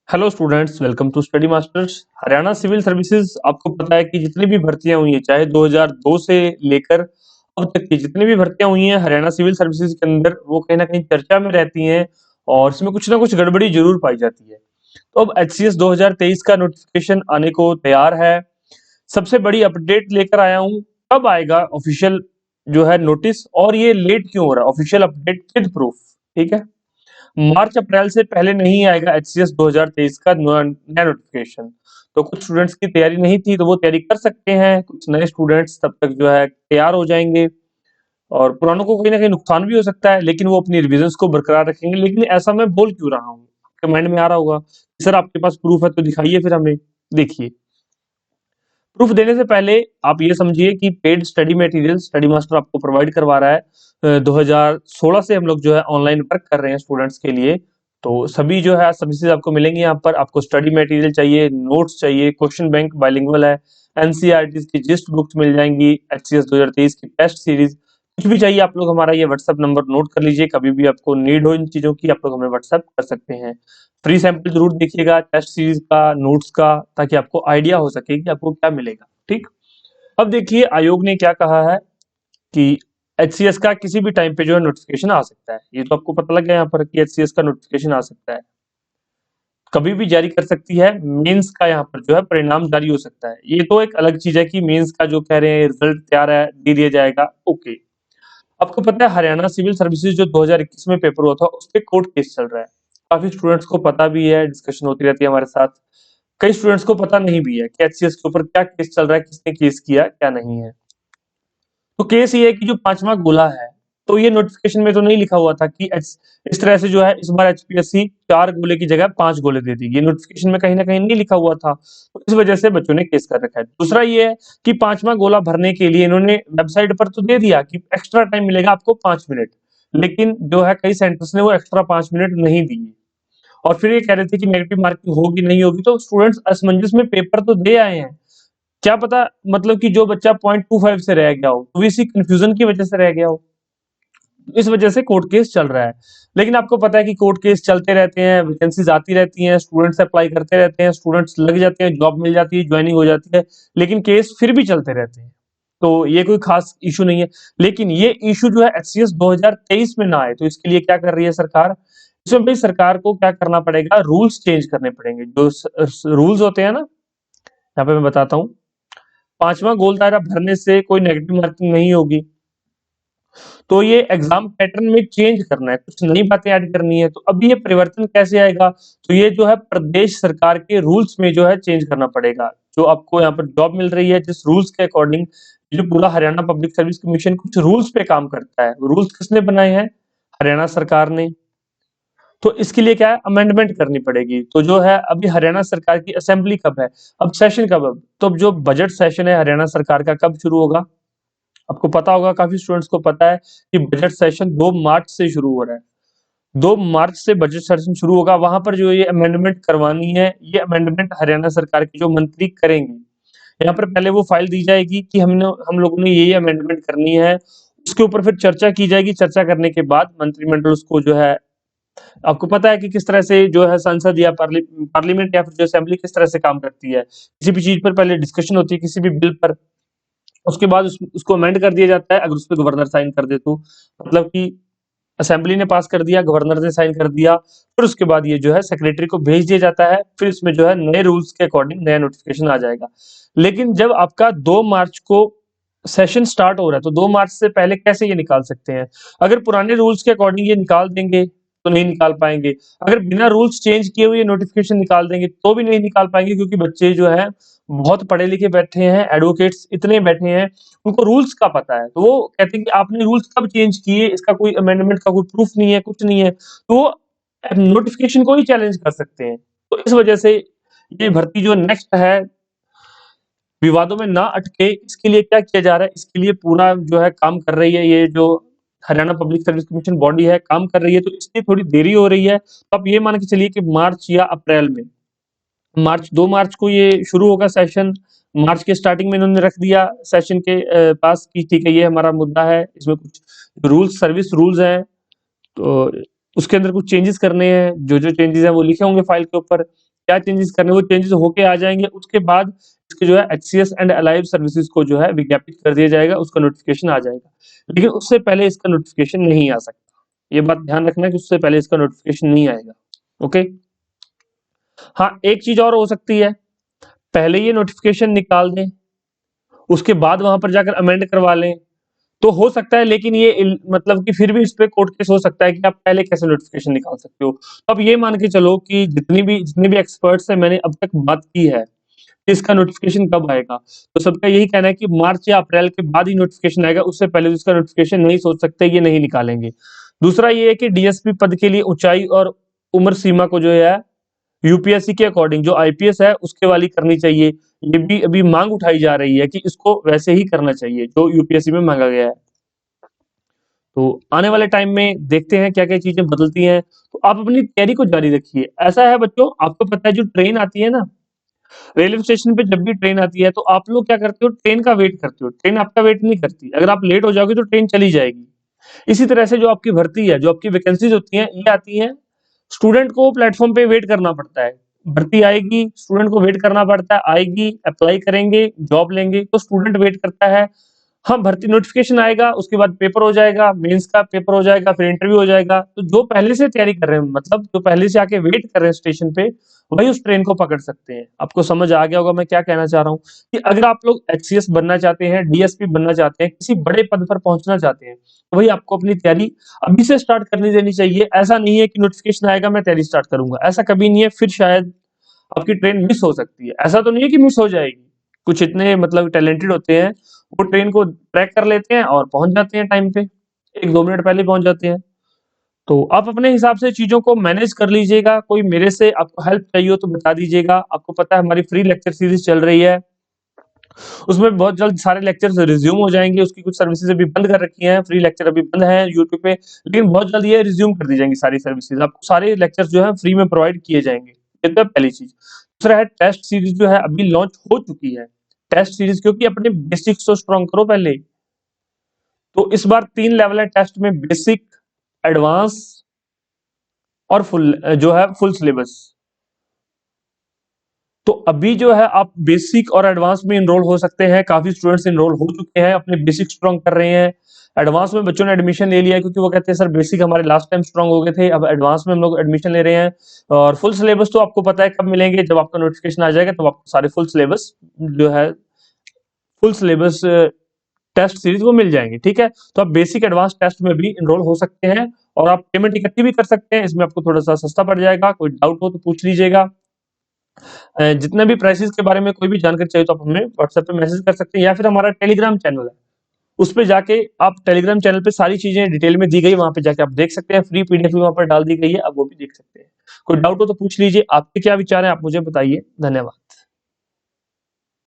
Hello students, welcome to study masters. Haryana civil services, आपको पता है कि जितनी भी भर्तियां हुई हैं, चाहे 2002 से लेकर अब तक की जितनी भी भर्तियां हुई हैं हरियाणा सिविल सर्विसेज के अंदर, वो कहीं ना कहीं चर्चा में रहती हैं और इसमें कुछ ना कुछ गड़बड़ी जरूर पाई जाती है। तो अब एचसीएस 2023 का नोटिफिकेशन आने को तैयार है। सबसे बड़ी अपडेट लेकर आया हूँ। कब आएगा ऑफिशियल जो है नोटिस, और ये लेट क्यों हो रहा है? Official update with proof. ठीक है, मार्च अप्रैल से पहले नहीं आएगा एचसीएस 2023 का नया नोटिफिकेशन। तो कुछ स्टूडेंट्स की तैयारी नहीं थी तो वो तैयारी कर सकते हैं, कुछ नए स्टूडेंट्स तब तक जो है तैयार हो जाएंगे और पुरानों को कहीं ना कहीं नुकसान भी हो सकता है, लेकिन वो अपनी रिविजन्स को बरकरार रखेंगे। लेकिन ऐसा मैं बोल क्यों रहा हूँ, आपके माइंड में आ रहा होगा, सर आपके पास प्रूफ है तो दिखाइए फिर हमें। देखिए, प्रूफ देने से पहले आप ये समझिए कि paid study material study master आपको प्रोवाइड करवा रहा है। 2016 से हम लोग जो है ऑनलाइन वर्क कर रहे हैं स्टूडेंट्स के लिए। तो सभी जो है सर्विसेज आपको मिलेंगी यहाँ पर। आपको स्टडी मटेरियल चाहिए, नोट्स चाहिए, क्वेश्चन बैंक बाइलिंगुअल है, एनसीईआरटी की जिस्ट बुक्स मिल जाएंगी, एचसीएस 2023 की टेस्ट सीरीज, कुछ भी चाहिए आप लोग हमारा ये व्हाट्सएप नंबर नोट कर लीजिए। कभी भी आपको नीड हो इन चीजों की, आप लोग हमें व्हाट्सएप कर सकते हैं। फ्री सैंपल जरूर देखिएगा टेस्ट सीरीज का, नोट्स का, ताकि आपको आइडिया हो सके कि आपको क्या मिलेगा। ठीक, अब देखिए आयोग ने क्या कहा है कि एचसीएस का किसी भी टाइम पे जो है नोटिफिकेशन आ सकता है। ये तो आपको पता लग गया यहाँ पर कि एचसीएस का नोटिफिकेशन आ सकता है, कभी भी जारी कर सकती है। मेंस का यहाँ पर जो है परिणाम जारी हो सकता है। ये तो एक अलग चीज है कि मेंस का जो कह रहे हैं रिजल्ट तैयार है, दे दिया जाएगा। ओके, आपको पता है हरियाणा सिविल सर्विसेज जो 2021 में पेपर हुआ था उस पे कोर्ट केस चल रहा है। काफी स्टूडेंट्स को पता भी है, डिस्कशन होती रहती है हमारे साथ। कई स्टूडेंट्स को पता नहीं भी है कि एचसीएस के ऊपर क्या केस चल रहा है, किसने केस किया क्या नहीं है। तो केस ये है कि जो पांचवा गोला है, तो ये नोटिफिकेशन में तो नहीं लिखा हुआ था कि इस तरह से जो है इस बार एचपीएससी 4 गोले की जगह 5 गोले दे दी। ये नोटिफिकेशन में कहीं ना कहीं नहीं लिखा हुआ था, तो इस वजह से बच्चों ने केस कर रखा है। दूसरा ये है कि पांचवा गोला भरने के लिए इन्होंने वेबसाइट पर तो दे दिया कि एक्स्ट्रा टाइम मिलेगा आपको 5 मिनट, लेकिन जो है कई सेंटर्स ने वो एक्स्ट्रा 5 मिनट नहीं दिए और फिर ये कह रहे थे कि नेगेटिव मार्किंग होगी नहीं होगी। तो स्टूडेंट्स असमंजस में पेपर तो दे आए हैं, क्या पता मतलब कि जो बच्चा 0.25 से रह गया हो तो इसी कंफ्यूजन की वजह से रह गया हो, इस वजह से कोर्ट केस चल रहा है। लेकिन आपको पता है कि कोर्ट केस चलते रहते हैं, वैकेंसीज आती रहती हैं, स्टूडेंट्स अप्लाई करते रहते हैं, स्टूडेंट्स लग जाते हैं, जॉब मिल जाती है, ज्वाइनिंग हो जाती है, लेकिन केस फिर भी चलते रहते हैं। तो ये कोई खास इशू नहीं है। लेकिन ये इशू जो है एचसीएस 2023 में ना आए, तो इसके लिए क्या कर रही है सरकार? इसमें भाई सरकार को क्या करना पड़ेगा, रूल्स चेंज करने पड़ेंगे। जो रूल्स होते हैं ना, यहाँ पे मैं बताता हूँ। पांचवा गोल दायरा भरने से कोई नेगेटिव मार्किंग नहीं होगी, तो ये एग्जाम पैटर्न में चेंज करना है, कुछ नई बातें ऐड करनी है। तो अभी ये परिवर्तन कैसे आएगा? तो ये जो है प्रदेश सरकार के रूल्स में जो है चेंज करना पड़ेगा। जो आपको यहाँ पर जॉब मिल रही है जिस रूल्स के अकॉर्डिंग, जो पूरा हरियाणा पब्लिक सर्विस कमीशन कुछ रूल्स पे काम करता है। रूल्स किसने बनाए हैं? हरियाणा सरकार ने। तो इसके लिए क्या है, अमेंडमेंट करनी पड़ेगी। तो जो है अभी हरियाणा सरकार की असेंबली कब है, अब सेशन कब है? तो अब जो बजट सेशन है हरियाणा सरकार का कब शुरू होगा? आपको पता होगा, काफी स्टूडेंट्स को पता है कि बजट सेशन 2 मार्च से शुरू हो रहा है। 2 मार्च से बजट सेशन शुरू होगा। वहां पर जो ये अमेंडमेंट करवानी है, ये अमेंडमेंट हरियाणा सरकार के जो मंत्री करेंगे। यहाँ पर पहले वो फाइल दी जाएगी कि हम लोगों ने ये अमेंडमेंट करनी है, उसके ऊपर फिर चर्चा की जाएगी। चर्चा करने के बाद मंत्रिमंडल उसको जो है, आपको पता है कि किस तरह से जो है संसद या पार्लियामेंट या फिर जो असेंबली किस तरह से काम करती है। किसी भी चीज पर पहले डिस्कशन होती है, किसी भी बिल पर, उसके बाद उसको अमेंड कर दिया जाता है। अगर उस पर गवर्नर साइन कर दे तो मतलब कि असेंबली ने पास कर दिया, गवर्नर ने साइन कर दिया, फिर उसके बाद ये जो है सेक्रेटरी को भेज दिया जाता है। फिर इसमें जो है नए रूल्स के अकॉर्डिंग नया नोटिफिकेशन आ जाएगा। लेकिन जब आपका 2 मार्च को सेशन स्टार्ट हो रहा है, तो 2 मार्च से पहले कैसे ये निकाल सकते हैं? अगर पुराने रूल्स के अकॉर्डिंग ये निकाल देंगे तो नहीं निकाल पाएंगे। अगर बिना रूल्स चेंज किए हुए नोटिफिकेशन निकाल देंगे तो भी नहीं निकाल पाएंगे, क्योंकि बच्चे जो है बहुत पढ़े लिखे बैठे हैं, एडवोकेट्स इतने बैठे हैं, उनको रूल्स का पता है। तो वो कहते हैं कि आपने रूल्स कब चेंज किए, इसका कोई अमेंडमेंट का कोई प्रूफ नहीं है, कुछ नहीं है, तो वो नोटिफिकेशन को ही चैलेंज कर सकते हैं। तो इस वजह से ये भर्ती जो नेक्स्ट है विवादों में ना अटके, इसके लिए क्या किया जा रहा है, इसके लिए पूरा जो है काम कर रही है ये जो Haryana public service commission body है, काम कर रही है। तो इसलिए थोड़ी देरी हो रही है। तो आप ये मान के चलिए कि मार्च या अप्रैल में, मार्च 2 मार्च को ये शुरू होगा सेशन। मार्च के स्टार्टिंग में इन्होंने रख दिया सेशन के पास कि ठीक है ये हमारा मुद्दा है, इसमें कुछ रूल्स सर्विस रूल्स हैं, तो उसके अंदर कुछ चेंजेस करने हैं। जो जो चेंजेस हैं वो लिखे होंगे फाइल के ऊपर। क्या चेंजेस करने, वो चेंजेस होके आ जाएंगे। उसके बाद इसके जो है एचसीएस एंड अलाइव सर्विसेज को जो है विज्ञापित कर दिया जाएगा, उसका नोटिफिकेशन आ जाएगा, लेकिन उससे पहले इसका नोटिफिकेशन नहीं आ सकता। ये बात ध्यान रखना कि उससे पहले इसका नोटिफिकेशन नहीं आएगा। ओके, हाँ एक चीज और हो सकती है, पहले ये नोटिफिकेशन निकाल दें, उसके बाद वहां पर जाकर अमेंड करवा लें, तो हो सकता है, लेकिन ये मतलब कि फिर भी इस पे कोर्ट केस हो सकता है कि आप पहले कैसे नोटिफिकेशन निकाल सकते हो। तो अब ये मान के चलो कि जितने भी एक्सपर्ट्स है मैंने अब तक बात की है कि इसका नोटिफिकेशन कब आएगा, तो सबका यही कहना है कि मार्च या अप्रैल के बाद ही नोटिफिकेशन आएगा, उससे पहले तो इसका नोटिफिकेशन नहीं सोच सकते, ये नहीं निकालेंगे। दूसरा ये है कि डीएसपी पद के लिए ऊंचाई और उम्र सीमा को जो है यूपीएससी के अकॉर्डिंग जो आईपीएस है उसके वाली करनी चाहिए। ये भी अभी मांग उठाई जा रही है कि इसको वैसे ही करना चाहिए जो यूपीएससी में मांगा गया है। तो आने वाले टाइम में देखते हैं क्या क्या चीजें बदलती हैं। तो आप अपनी तैयारी को जारी रखिए। ऐसा है बच्चों, आपको पता है जो ट्रेन आती है ना, रेलवे स्टेशन पे जब भी ट्रेन आती है तो आप लोग क्या करते हो, ट्रेन का वेट करते हो, ट्रेन आपका वेट नहीं करती। अगर आप लेट हो जाओगे तो ट्रेन चली जाएगी। इसी तरह से जो आपकी भर्ती है, जो आपकी वैकेंसीज होती हैं, ये आती हैं, स्टूडेंट को प्लेटफॉर्म पे वेट करना पड़ता है। भर्ती आएगी, स्टूडेंट को वेट करना पड़ता है, आएगी, अप्लाई करेंगे, जॉब लेंगे, तो स्टूडेंट वेट करता है। हाँ, भर्ती नोटिफिकेशन आएगा, उसके बाद पेपर हो जाएगा, मेंस का पेपर हो जाएगा, फिर इंटरव्यू हो जाएगा। तो जो पहले से तैयारी कर रहे हैं, मतलब जो पहले से आके वेट कर रहे हैं स्टेशन पे, वही उस ट्रेन को पकड़ सकते हैं। आपको समझ आ गया होगा मैं क्या कहना चाह रहा हूँ, कि अगर आप लोग एचसीएस बनना चाहते हैं, डीएसपी बनना चाहते हैं, किसी बड़े पद पर पहुंचना चाहते हैं, तो वही आपको अपनी तैयारी अभी से स्टार्ट करनी देनी चाहिए। ऐसा नहीं है कि नोटिफिकेशन आएगा मैं तैयारी स्टार्ट करूंगा, ऐसा कभी नहीं है, फिर शायद आपकी ट्रेन मिस हो सकती है। ऐसा तो नहीं है कि मिस हो जाएगी, कुछ इतने मतलब टैलेंटेड होते हैं, वो ट्रेन को ट्रैक कर लेते हैं और पहुंच जाते हैं टाइम पे, 1-2 मिनट पहले पहुंच जाते हैं। तो आप अपने हिसाब से चीजों को मैनेज कर लीजिएगा। कोई मेरे से आपको हेल्प चाहिए हो तो बता दीजिएगा। आपको पता है हमारी फ्री लेक्चर सीरीज चल रही है, उसमें बहुत जल्द सारे लेक्चर्स रिज्यूम हो जाएंगे। उसकी कुछ सर्विसेज अभी बंद कर रखी हैं, फ्री लेक्चर अभी बंद है यूट्यूब पे, लेकिन बहुत जल्द ये रिज्यूम कर दी जाएंगी सारी सर्विसेज। आपको सारे लेक्चर्स जो है फ्री में प्रोवाइड किए जाएंगे। ये तो है पहली चीज। दूसरा है टेस्ट सीरीज जो है अभी लॉन्च हो चुकी है। टेस्ट सीरीज, क्योंकि अपने बेसिक्स तो स्ट्रॉन्ग करो पहले। तो इस बार 3 लेवल है टेस्ट में, बेसिक, एडवांस और फुल, जो है फुल सिलेबस। तो अभी जो है आप बेसिक और एडवांस में इनरोल हो सकते हैं। काफी स्टूडेंट्स इनरोल हो चुके हैं, अपने बेसिक स्ट्रॉन्ग कर रहे हैं। एडवांस में बच्चों ने एडमिशन ले लिया है, क्योंकि वो कहते हैं सर बेसिक हमारे लास्ट टाइम स्ट्रॉन्ग हो गए थे, अब एडवांस में हम लोग एडमिशन ले रहे हैं। और फुल सिलेबस तो आपको पता है कब मिलेंगे, जब आपका नोटिफिकेशन आ जाएगा, तब आपको सारे फुल सिलेबस जो है, फुल सिलेबस टेस्ट सीरीज वो मिल जाएंगे। ठीक है, तो आप बेसिक एडवांस टेस्ट में भी इनरोल हो सकते हैं, और आप पेमेंट इकट्ठी भी कर सकते हैं, इसमें आपको थोड़ा सा सस्ता पड़ जाएगा। कोई डाउट हो तो पूछ लीजिएगा। जितने भी प्राइसेस के बारे में कोई भी जानकारी चाहिए तो आप हमें व्हाट्सएप पे मैसेज कर सकते हैं, या फिर हमारा टेलीग्राम चैनल है, उस पे जाके आप, टेलीग्राम चैनल पे सारी चीजें डिटेल में दी गई, वहां पे जाके आप देख सकते हैं। फ्री पीडीएफ भी वहां पर डाल दी गई है, आप वो भी देख सकते हैं। कोई डाउट हो तो पूछ लीजिए। आपके क्या विचार है आप मुझे बताइए। धन्यवाद।